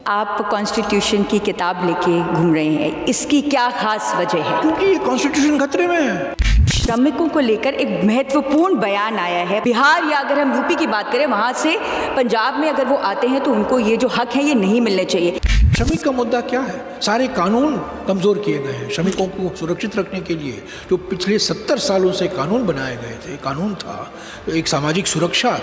आप कॉन्स्टिट्यूशन की किताब लेके घूम रहे हैं, इसकी क्या खास वजह है? क्योंकि ये कॉन्स्टिट्यूशन खतरे में है। श्रमिकों को लेकर एक महत्वपूर्ण बयान आया है। बिहार या अगर हम यूपी की बात करें, वहां से पंजाब में अगर वो आते हैं तो उनको ये जो हक है ये नहीं मिलने चाहिए। श्रमिक का मुद्दा क्या है? सारे कानून कमजोर किए गए हैं श्रमिकों को सुरक्षित रखने के लिए। जो पिछले 70 सालों से कानून बनाए गए थे, कानून था, एक सामाजिक सुरक्षा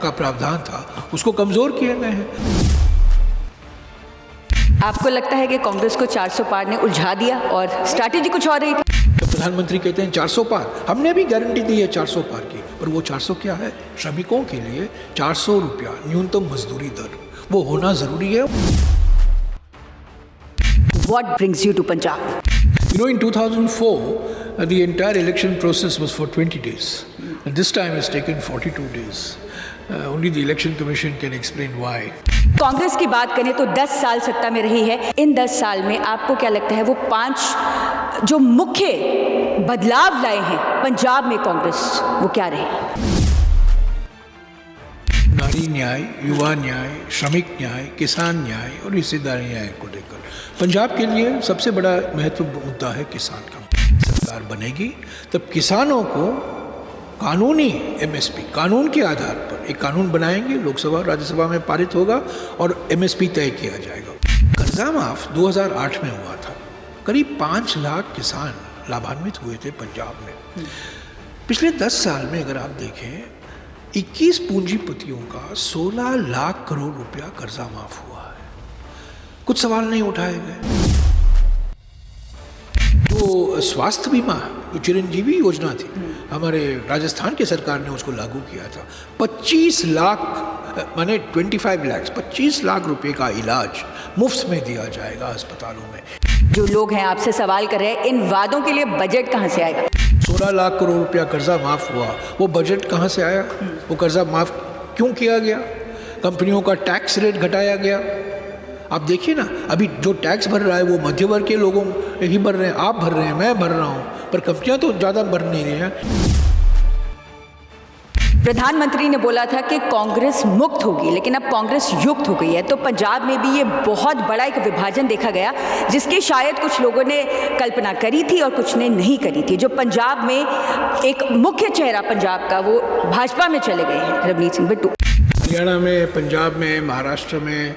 का प्रावधान था, उसको कमजोर किए गए हैं। आपको लगता है कि कांग्रेस को 400 पार ने उलझा दिया और स्ट्रैटेजी कुछ और रही? तो प्रधानमंत्री कहते हैं 400 पार, हमने भी गारंटी दी है 400 पार की, पर वो 400 क्या है? श्रमिकों के लिए 400 रुपया न्यूनतम मजदूरी दर, वो होना जरूरी है। What brings you to Punjab? You know, in 2004, the entire election process was for 20 days. And this time it's taken 42 days. Only the election commission can explain why. Congress की बात करें तो 10 साल सत्ता में रही है। इन 10 साल में आपको क्या लगता है वो 5 जो मुख्य बदलाव लाए हैं पंजाब में कांग्रेस, वो क्या रहे? नारी न्याय, युवा न्याय, श्रमिक न्याय, किसान न्याय और हिस्सेदारी न्याय को लेकर पंजाब के लिए सबसे बड़ा महत्वपूर्ण मुद्दा है किसान का। सरकार बनेगी तब किसानों को कानूनी एमएसपी, कानून के आधार पर एक कानून बनाएंगे, लोकसभा राज्यसभा में पारित होगा और एमएसपी तय किया जाएगा। कर्जा माफ 2008 में हुआ था, करीब 5 लाख किसान लाभान्वित हुए थे पंजाब में। पिछले 10 साल में अगर आप देखें, 21 पूंजीपतियों का 16 लाख करोड़ रुपया कर्जा माफ हुआ है। कुछ सवाल नहीं उठाए गए। जो स्वास्थ्य बीमा, जो चिरंजीवी योजना थी, हमारे राजस्थान के सरकार ने उसको लागू किया था। 25 लाख माने 25 लाख 25 लाख रुपए का इलाज मुफ्त में दिया जाएगा अस्पतालों में। जो लोग हैं आपसे सवाल कर रहे हैं, इन वादों के लिए बजट कहाँ से आएगा? 16 लाख करोड़ रुपया कर्जा माफ हुआ, वो बजट कहाँ से आया? वो कर्जा माफ क्यों किया गया? कंपनियों का टैक्स रेट घटाया गया। आप देखिए ना, अभी जो टैक्स भर रहा है वो मध्य वर्ग के लोगों ही भर रहे हैं, आप भर रहे हैं, मैं भर रहा हूँ, पर कंपनियां तो ज़्यादा भर नहीं रही हैं। प्रधानमंत्री ने बोला था कि कांग्रेस मुक्त होगी, लेकिन अब कांग्रेस युक्त हो गई है। तो पंजाब में भी ये बहुत बड़ा एक विभाजन देखा गया, जिसकी शायद कुछ लोगों ने कल्पना करी थी और कुछ ने नहीं करी थी। जो पंजाब में एक मुख्य चेहरा पंजाब का, वो भाजपा में चले गए हैं, रवनीत सिंह बिट्टू। हरियाणा में, पंजाब में, महाराष्ट्र में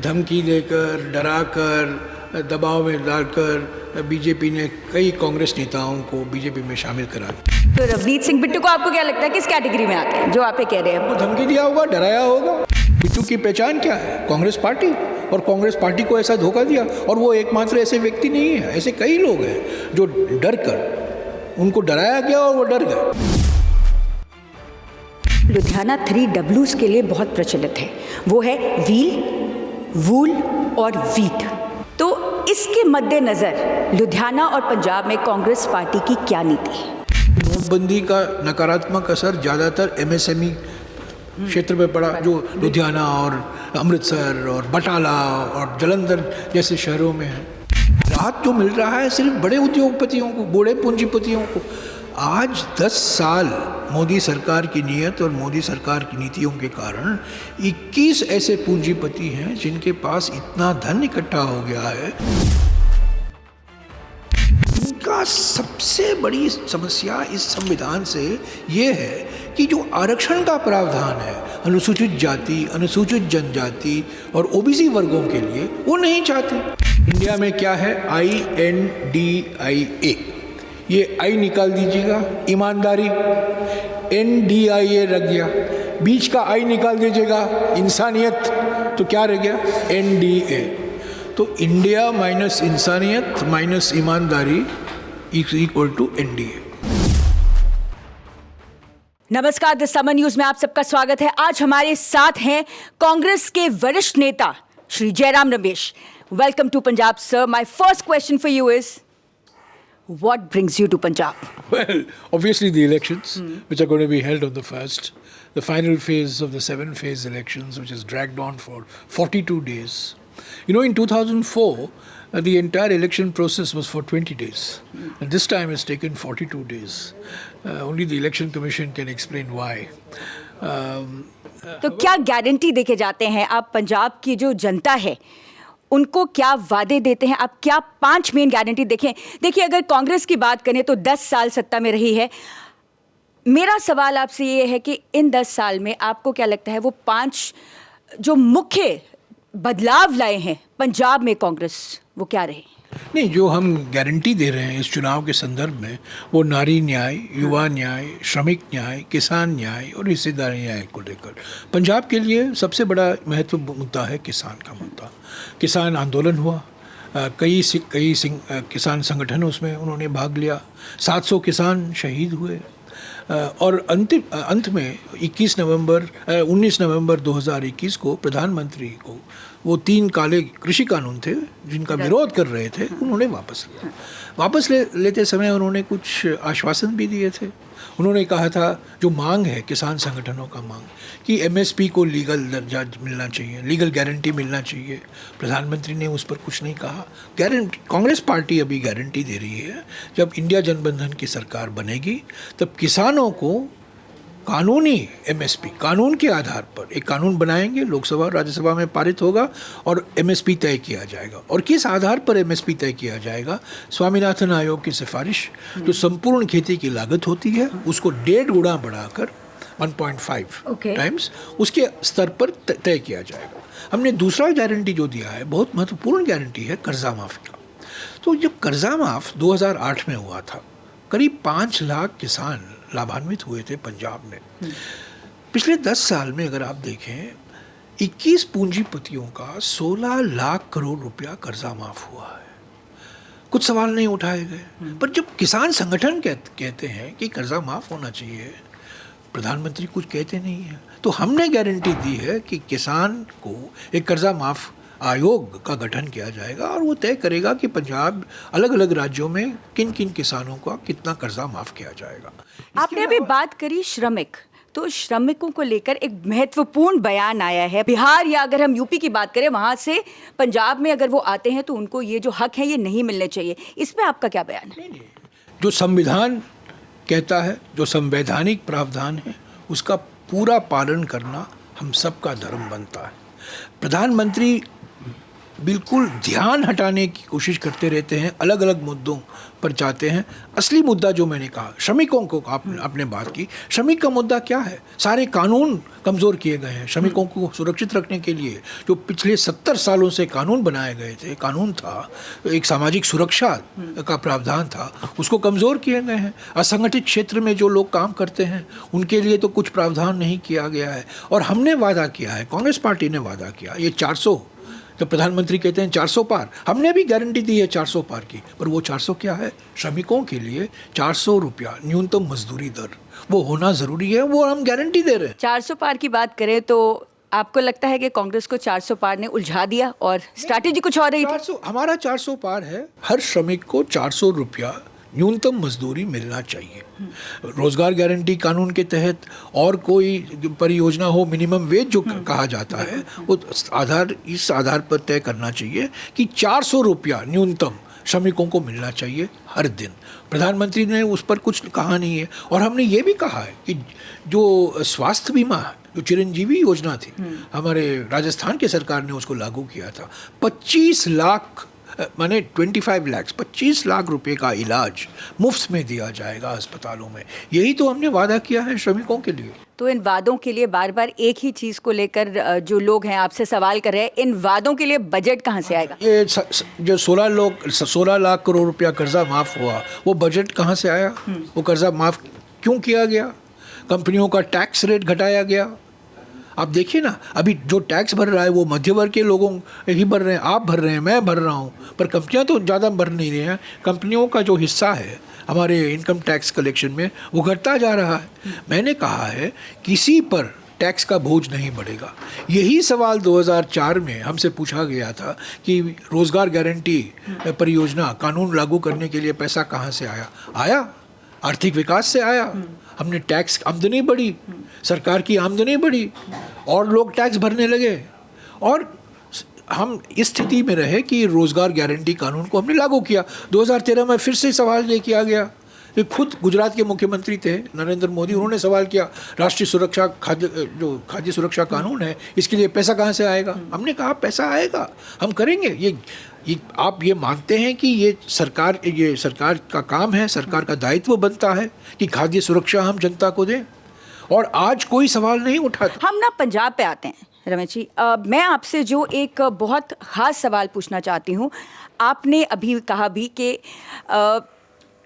धमकी देकर, डराकर, दबाव में डालकर बीजेपी ने कई कांग्रेस नेताओं को बीजेपी में शामिल करा दिया। तो रवनीत सिंह बिट्टू को आपको क्या लगता है किस कैटेगरी में आते हैं, जो आप कह रहे हैं? वो धमकी दिया होगा, डराया होगा। बिट्टू की पहचान क्या है? कांग्रेस पार्टी, और कांग्रेस पार्टी को ऐसा धोखा दिया। और वो एकमात्र ऐसे व्यक्ति नहीं है, ऐसे कई लोग हैं जो डर कर, उनको डराया गया और वो डर गए। लुधियाना 3Ws के लिए बहुत प्रचलित है, वो है व्हील, वूल और वीट। तो इसके मद्देनजर लुधियाना और पंजाब में कांग्रेस पार्टी की क्या नीति है? नोटबंदी का नकारात्मक असर ज़्यादातर एमएसएमई क्षेत्र में पड़ा, जो लुधियाना और अमृतसर और बटाला और जलंधर जैसे शहरों में है। राहत जो मिल रहा है सिर्फ बड़े उद्योगपतियों को, बड़े पूंजीपतियों को। आज 10 साल मोदी सरकार की नीयत और मोदी सरकार की नीतियों के कारण 21 ऐसे पूंजीपति हैं जिनके पास इतना धन इकट्ठा हो गया है। इनका सबसे बड़ी समस्या इस संविधान से ये है कि जो आरक्षण का प्रावधान है अनुसूचित जाति, अनुसूचित जनजाति और ओबीसी वर्गों के लिए, वो नहीं चाहते। इंडिया में क्या है? INDIA, ये आई निकाल दीजिएगा, ईमानदारी, NDIA रख गया, बीच का आई निकाल दीजिएगा, इंसानियत, तो क्या रह गया? NDA। तो इंडिया माइनस इंसानियत माइनस ईमानदारी इज इक्वल टू NDA। नमस्कार, द समर न्यूज में आप सबका स्वागत है। आज हमारे साथ हैं कांग्रेस के वरिष्ठ नेता Shri Jairam Ramesh. Welcome to Punjab sir. My first question for you is, what brings you to Punjab? Well, obviously the elections, which are going to be held on the 1st, the final phase of the 7-phase elections, which is dragged on for 42 days. You know, in 2004, the entire election process was for 20 days. And this time it's taken 42 days. Only the election commission can explain why. तो क्या guarantee देके जाते हैं आप पंजाब की जो जनता है उनको क्या वादे देते हैं, आप क्या 5 मेन गारंटी देखें। देखिए, अगर कांग्रेस की बात करें तो 10 साल सत्ता में रही है। मेरा सवाल आपसे ये है कि इन 10 साल में आपको क्या लगता है वो 5 जो मुख्य बदलाव लाए हैं पंजाब में कांग्रेस, वो क्या रहे? नहीं, जो हम गारंटी दे रहे हैं इस चुनाव के संदर्भ में, वो नारी न्याय, युवा न्याय, श्रमिक न्याय, किसान न्याय और हिस्सेदारी न्याय को लेकर पंजाब के लिए सबसे बड़ा महत्व मुद्दा है किसान का मुद्दा। किसान आंदोलन हुआ, कई किसान संगठन उसमें उन्होंने भाग लिया, 700 किसान शहीद हुए, और अंत में 19 नवंबर 2021 को प्रधानमंत्री को वो 3 काले कृषि कानून थे जिनका विरोध कर रहे थे, उन्होंने वापस लिया। वापस लेते समय उन्होंने कुछ आश्वासन भी दिए थे। उन्होंने कहा था, जो मांग है किसान संगठनों का मांग, कि एमएसपी को लीगल दर्जा मिलना चाहिए, लीगल गारंटी मिलना चाहिए। प्रधानमंत्री ने उस पर कुछ नहीं कहा। गारंटी कांग्रेस पार्टी अभी गारंटी दे रही है, जब इंडिया गठबंधन की सरकार बनेगी तब किसानों को कानूनी एमएसपी, कानून के आधार पर एक कानून बनाएंगे, लोकसभा और राज्यसभा में पारित होगा और एमएसपी तय किया जाएगा। और किस आधार पर एमएसपी तय किया जाएगा? स्वामीनाथन आयोग की सिफारिश, जो संपूर्ण खेती की लागत होती है उसको 1.5 गुना बढ़ाकर 1.5 टाइम्स उसके स्तर पर तय किया जाएगा। हमने दूसरा गारंटी जो दिया है, बहुत महत्वपूर्ण गारंटी है कर्जा माफ़ी का। तो जब कर्जा माफ़ 2008 में हुआ था, करीब 5 लाख किसान लाभान्वित हुए थे पंजाब में। पिछले 10 साल में अगर आप देखें, 21 पूंजीपतियों का 16 लाख करोड़ रुपया कर्जा माफ़ हुआ है। कुछ सवाल नहीं उठाए गए, पर जब किसान संगठन कहते हैं कि कर्जा माफ़ होना चाहिए, प्रधानमंत्री कुछ कहते नहीं हैं। तो हमने गारंटी दी है कि किसान को एक कर्जा माफ़ आयोग का गठन किया जाएगा और वो तय करेगा कि पंजाब अलग अलग राज्यों में किन किन किसानों का कितना कर्जा माफ़ किया जाएगा। आपने अभी बात करी श्रमिक, तो श्रमिकों को लेकर एक महत्वपूर्ण बयान आया है। बिहार या अगर हम यूपी की बात करें, वहाँ से पंजाब में अगर वो आते हैं तो उनको ये जो हक है ये नहीं मिलने चाहिए। इस पे आपका क्या बयान है? नहीं, जो संविधान कहता है, जो संवैधानिक प्रावधान है, उसका पूरा पालन करना हम सबका धर्म बनता है। प्रधानमंत्री बिल्कुल ध्यान हटाने की कोशिश करते रहते हैं, अलग अलग मुद्दों पर जाते हैं। असली मुद्दा जो मैंने कहा, श्रमिकों को आपने बात की, श्रमिक का मुद्दा क्या है? सारे कानून कमज़ोर किए गए हैं श्रमिकों को सुरक्षित रखने के लिए। जो पिछले 70 सालों से कानून बनाए गए थे, कानून था, एक सामाजिक सुरक्षा का प्रावधान था, उसको कमज़ोर किए गए हैं। असंगठित क्षेत्र में जो लोग काम करते हैं उनके लिए तो कुछ प्रावधान नहीं किया गया है। और हमने वादा किया है, कांग्रेस पार्टी ने वादा किया, ये 400, जब प्रधानमंत्री कहते हैं 400 पार, हमने भी गारंटी दी है 400 पार की। पर वो 400 क्या है? श्रमिकों के लिए 400 रुपया न्यूनतम मजदूरी दर, वो होना ज़रूरी है, वो हम गारंटी दे रहे हैं। 400 पार की बात करें तो आपको लगता है कि कांग्रेस को 400 पार ने उलझा दिया और स्ट्रैटेजी कुछ और रही थी? हमारा 400 पार है, हर श्रमिक को 400 रुपया न्यूनतम मजदूरी मिलना चाहिए। रोजगार गारंटी कानून के तहत और कोई परियोजना हो, मिनिमम वेज जो कहा जाता है, वो इस आधार पर तय करना चाहिए कि 400 रुपया न्यूनतम श्रमिकों को मिलना चाहिए हर दिन। प्रधानमंत्री ने उस पर कुछ कहा नहीं है। और हमने ये भी कहा है कि जो स्वास्थ्य बीमा, जो चिरंजीवी योजना थी, हमारे राजस्थान की सरकार ने उसको लागू किया था। 25 लाख माने 25 लाख रुपए का इलाज मुफ्त में दिया जाएगा अस्पतालों में। यही तो हमने वादा किया है श्रमिकों के लिए। तो इन वादों के लिए बार बार एक ही चीज़ को लेकर जो लोग हैं आपसे सवाल कर रहे हैं, इन वादों के लिए बजट कहाँ से आएगा? ये जो 16 लाख करोड़ रुपया कर्जा माफ़ हुआ, वो बजट कहाँ से आया? वो कर्जा माफ़ क्यों किया गया? कंपनियों का टैक्स रेट घटाया गया। आप देखिए ना, अभी जो टैक्स भर रहा है वो मध्य वर्ग के लोगों ही भर रहे हैं, आप भर रहे हैं, मैं भर रहा हूँ, पर कंपनियाँ तो ज़्यादा भर नहीं रही हैं। कंपनियों का जो हिस्सा है हमारे इनकम टैक्स कलेक्शन में, वो घटता जा रहा है। मैंने कहा है किसी पर टैक्स का बोझ नहीं बढ़ेगा। यही सवाल 2004 में हमसे पूछा गया था कि रोज़गार गारंटी परियोजना कानून लागू करने के लिए पैसा कहाँ से आया? आर्थिक विकास से आया। हमने टैक्स आमदनी बढ़ी, सरकार की आमदनी बढ़ी और लोग टैक्स भरने लगे, और हम इस स्थिति में रहे कि रोज़गार गारंटी कानून को हमने लागू किया। 2013 में फिर से सवाल ये किया गया ये खुद गुजरात के मुख्यमंत्री थे नरेंद्र मोदी, उन्होंने सवाल किया राष्ट्रीय सुरक्षा खाद्य सुरक्षा कानून है, इसके लिए पैसा कहाँ से आएगा? हमने कहा पैसा आएगा, हम करेंगे। ये आप ये मानते हैं कि ये सरकार का काम है, सरकार का दायित्व बनता है कि खाद्य सुरक्षा हम जनता को दें, और आज कोई सवाल नहीं उठाता। हम ना पंजाब पे आते हैं रमेश जी। मैं आपसे जो एक बहुत ख़ास सवाल पूछना चाहती हूँ, आपने अभी कहा भी कि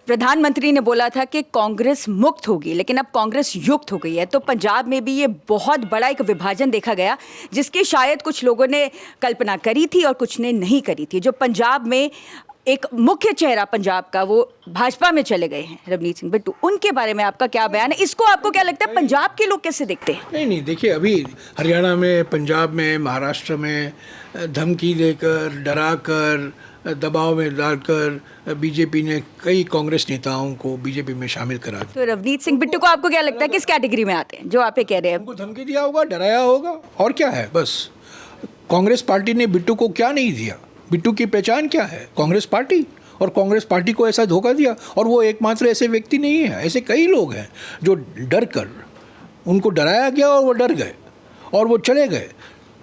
प्रधानमंत्री ने बोला था कि कांग्रेस मुक्त होगी, लेकिन अब कांग्रेस युक्त हो गई है। तो पंजाब में भी ये बहुत बड़ा एक विभाजन देखा गया, जिसकी शायद कुछ लोगों ने कल्पना करी थी और कुछ ने नहीं करी थी। जो पंजाब में एक मुख्य चेहरा पंजाब का, वो भाजपा में चले गए हैं, रवनीत सिंह बिट्टू, उनके बारे में आपका क्या बयान है? इसको आपको क्या लगता है पंजाब के लोग कैसे देखते हैं? नहीं, देखिए, अभी हरियाणा में, पंजाब में, महाराष्ट्र में धमकी देकर, डराकर, दबाव में डालकर बीजेपी ने कई कांग्रेस नेताओं को बीजेपी में शामिल करा दिया। तो रवनीत सिंह बिट्टू को आपको क्या लगता है किस कैटेगरी में आते हैं, जो आप ये कह रहे हैं? उनको धमकी दिया होगा, डराया होगा, और क्या है। बस कांग्रेस पार्टी ने बिट्टू को क्या नहीं दिया? बिट्टू की पहचान क्या है? कांग्रेस पार्टी, और कांग्रेस पार्टी को ऐसा धोखा दिया। और वो एकमात्र ऐसे व्यक्ति नहीं है, ऐसे कई लोग हैं जो डर कर, उनको डराया गया और वो डर गए और वो चले गए।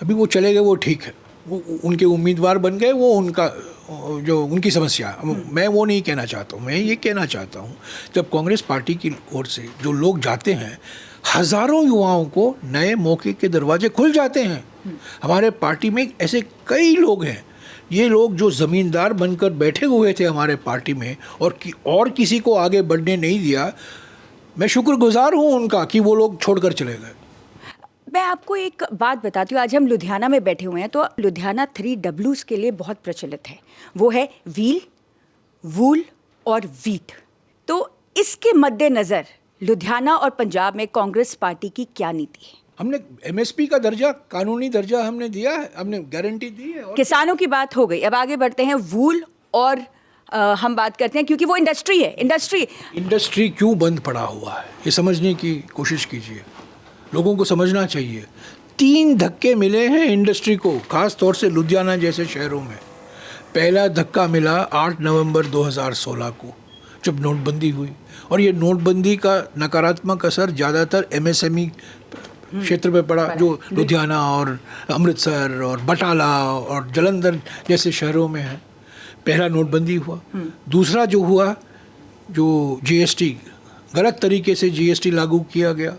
अभी वो चले गए, वो ठीक है, वो उनके उम्मीदवार बन गए, वो उनका जो उनकी समस्या, मैं वो नहीं कहना चाहता हूँ। मैं ये कहना चाहता हूँ, जब कांग्रेस पार्टी की ओर से जो लोग जाते हैं, हज़ारों युवाओं को नए मौके के दरवाजे खुल जाते हैं। हमारे पार्टी में ऐसे कई लोग हैं, ये लोग जो ज़मींदार बनकर बैठे हुए थे हमारे पार्टी में और किसी को आगे बढ़ने नहीं दिया। मैं शुक्रगुजार हूँ उनका कि वो लोग छोड़कर चले गए। मैं आपको एक बात बताती हूँ, आज हम लुधियाना में बैठे हुए हैं, तो लुधियाना 3Ws के लिए बहुत प्रचलित है। वो है व्हील, वूल और वीट। तो इसके मद्देनज़र लुधियाना और पंजाब में कांग्रेस पार्टी की क्या नीति है? हमने MSP का दर्जा, कानूनी दर्जा हमने दिया है, हमने गारंटी दी है। किसानों की बात हो गई, अब आगे बढ़ते हैं वूल और हम बात करते हैं, क्योंकि वो इंडस्ट्री है। इंडस्ट्री क्यों बंद पड़ा हुआ है, ये समझने की कोशिश कीजिए। लोगों को समझना चाहिए, 3 धक्के मिले हैं इंडस्ट्री को, खास तौर से लुधियाना जैसे शहरों में। पहला धक्का मिला 8 नवंबर 2016 को, जब नोटबंदी हुई, और ये नोटबंदी का नकारात्मक असर ज़्यादातर MSME क्षेत्र में पड़ा, जो लुधियाना और अमृतसर और बटाला और जलंधर जैसे शहरों में है। पहला नोटबंदी हुआ। दूसरा जो हुआ, जो GST, गलत तरीके से GST लागू किया गया।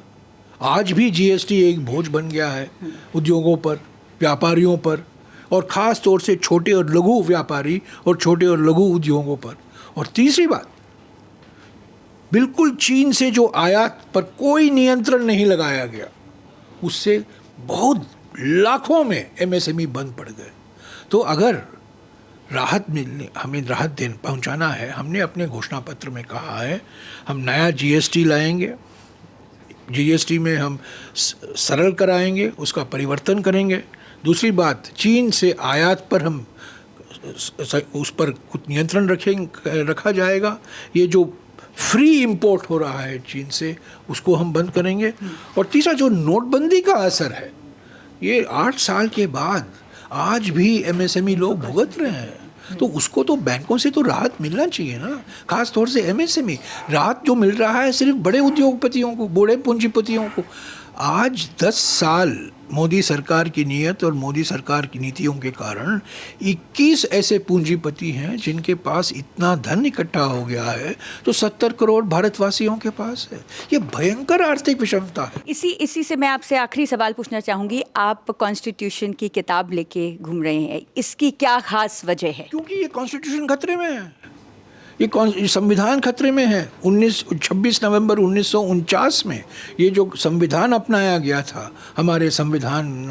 आज भी GST एक बोझ बन गया है उद्योगों पर, व्यापारियों पर, और ख़ास तौर से छोटे और लघु व्यापारी और छोटे और लघु उद्योगों पर। और तीसरी बात, बिल्कुल चीन से जो आयात पर कोई नियंत्रण नहीं लगाया गया, उससे बहुत लाखों में MSME बंद पड़ गए। तो अगर हमें राहत पहुंचाना है, हमने अपने घोषणा पत्र में कहा है, हम नया GST लाएंगे, GST में हम सरल कराएंगे, उसका परिवर्तन करेंगे। दूसरी बात, चीन से आयात पर हम उस पर कुछ नियंत्रण रखा जाएगा। ये जो फ्री इंपोर्ट हो रहा है चीन से, उसको हम बंद करेंगे। और तीसरा, जो नोटबंदी का असर है, ये 8 साल के बाद आज भी MSME लोग भुगत रहे हैं, तो उसको तो बैंकों से तो राहत मिलना चाहिए ना, खास तौर से MSME। राहत जो मिल रहा है सिर्फ बड़े उद्योगपतियों को, बड़े पूंजीपतियों को। आज 10 साल मोदी सरकार की नीयत और मोदी सरकार की नीतियों के कारण 21 ऐसे पूंजीपति हैं जिनके पास इतना धन इकट्ठा हो गया है तो 70 करोड़ भारतवासियों के पास है। ये भयंकर आर्थिक विषमता है। इसी से मैं आपसे आखिरी सवाल पूछना चाहूँगी। आप कॉन्स्टिट्यूशन की किताब लेके घूम रहे हैं, इसकी क्या खास वजह है? क्योंकि ये कॉन्स्टिट्यूशन खतरे में है, ये संविधान खतरे में है। 26 नवंबर 1949 में ये जो संविधान अपनाया गया था हमारे संविधान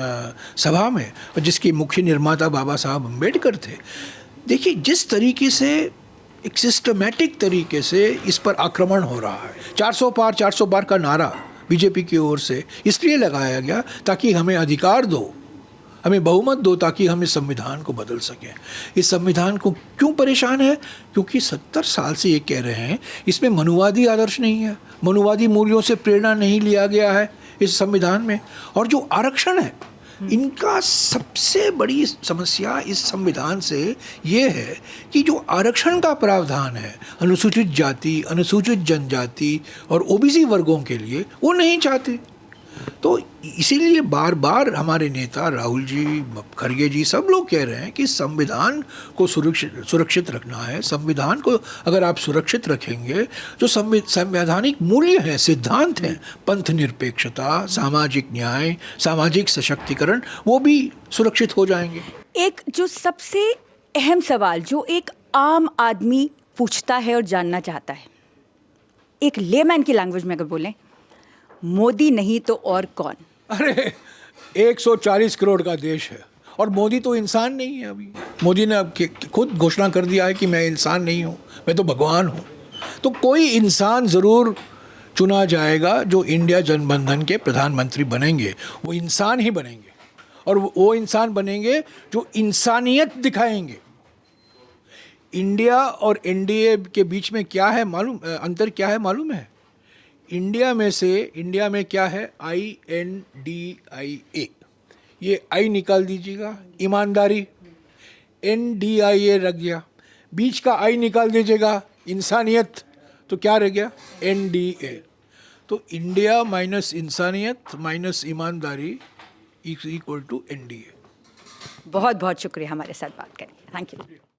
सभा में, और जिसके मुख्य निर्माता बाबा साहब अम्बेडकर थे, देखिए जिस तरीके से एक सिस्टमैटिक तरीके से इस पर आक्रमण हो रहा है। 400 पार का नारा बीजेपी की ओर से इसलिए लगाया गया ताकि हमें अधिकार दो, हमें बहुमत दो, ताकि हम इस संविधान को बदल सकें। इस संविधान को क्यों परेशान है? क्योंकि 70 साल से ये कह रहे हैं इसमें मनुवादी आदर्श नहीं है, मनुवादी मूल्यों से प्रेरणा नहीं लिया गया है इस संविधान में। और जो आरक्षण है, इनका सबसे बड़ी समस्या इस संविधान से ये है कि जो आरक्षण का प्रावधान है अनुसूचित जाति, अनुसूचित जनजाति और ओबीसी वर्गों के लिए, वो नहीं चाहते। तो इसीलिए बार बार हमारे नेता राहुल जी, खड़गे जी, सब लोग कह रहे हैं कि संविधान को सुरक्षित रखना है। संविधान को अगर आप सुरक्षित रखेंगे, जो संवैधानिक मूल्य हैं, सिद्धांत हैं, पंथ निरपेक्षता, सामाजिक न्याय, सामाजिक सशक्तिकरण, वो भी सुरक्षित हो जाएंगे। एक जो सबसे अहम सवाल जो एक आम आदमी पूछता है और जानना चाहता है, एक लेमैन की लैंग्वेज में अगर बोलें, मोदी नहीं तो और कौन? अरे 140 करोड़ का देश है और मोदी तो इंसान नहीं है। अभी मोदी ने अब खुद घोषणा कर दिया है कि मैं इंसान नहीं हूँ, मैं तो भगवान हूँ। तो कोई इंसान ज़रूर चुना जाएगा जो इंडिया जनबंधन के प्रधानमंत्री बनेंगे। वो इंसान ही बनेंगे और वो इंसान बनेंगे जो इंसानियत दिखाएंगे। इंडिया और एनडीए के बीच में क्या है मालूम, अंतर क्या है मालूम है? इंडिया में क्या है? INDIA, ये आई निकाल दीजिएगा, ईमानदारी, NDIA रख गया, बीच का आई निकाल दीजिएगा, इंसानियत, तो क्या रह गया? NDA। तो इंडिया माइनस इंसानियत माइनस ईमानदारी इज इक्वल टू NDA। बहुत बहुत शुक्रिया हमारे साथ बात करने, थैंक यू।